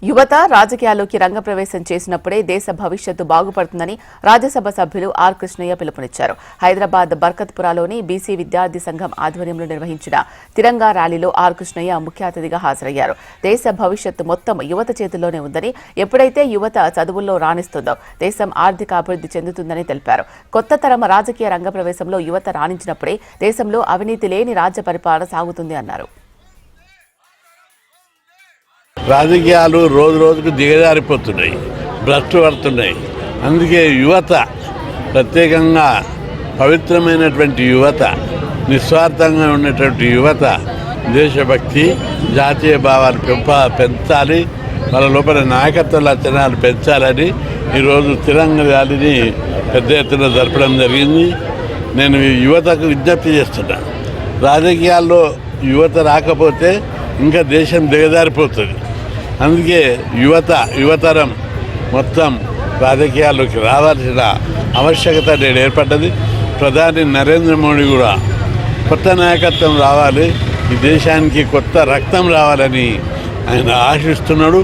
యువత రాజకీయాల్లోకి రంగప్రవేశం చేసినప్పుడే దేశ భవిష్యత్తు బాగుపడుతుందని రాజ్యసభ సభ్యులు ఆర్ కృష్ణయ్య పిలుపునిచ్చారు. హైదరాబాద్ బర్కత్పురాలోని బీసీ విద్యార్థి సంఘం ఆధ్వర్యంలో నిర్వహించిన తిరంగా ర్యాలీలో ఆర్ కృష్ణయ్య ముఖ్య అతిథిగా హాజరయ్యారు. దేశ భవిష్యత్తు మొత్తం యువత చేతుల్లోనే ఉందని, ఎప్పుడైతే యువత చదువుల్లో రాణిస్తుందో దేశం ఆర్థిక అభివృద్ధి చెందుతుందని తెలిపారు. కొత్త తరం రాజకీయ రంగప్రవేశంలో యువత రాణించినప్పుడే దేశంలో అవినీతి లేని రాజ్య పరిపాలన సాగుతుంది అన్నారు. రాజకీయాలు రోజు రోజుకు దిగజారిపోతున్నాయి, భ్రష్టు పడుతున్నాయి. అందుకే యువత, ప్రత్యేకంగా పవిత్రమైనటువంటి యువత, నిస్వార్థంగా ఉన్నటువంటి యువత దేశభక్తి, జాతీయ భావాలు పెంచాలి, వాళ్ళ లోపల నాయకత్వ లక్షణాలు పెంచాలని ఈరోజు తిరంగ ర్యాలీని పెద్ద ఎత్తున జరపడం జరిగింది. నేను యువతకు విజ్ఞప్తి చేస్తున్నా, రాజకీయాల్లో యువత రాకపోతే ఇంకా దేశం దిగజారిపోతుంది. అందుకే యువతరం మొత్తం రాజకీయాల్లోకి రావాల్సిన ఆవశ్యకత నేడు ఏర్పడ్డది. ప్రధాని నరేంద్ర మోడీ కూడా కొత్త నాయకత్వం రావాలి, ఈ దేశానికి కొత్త రక్తం రావాలని ఆయన ఆశిస్తున్నాడు.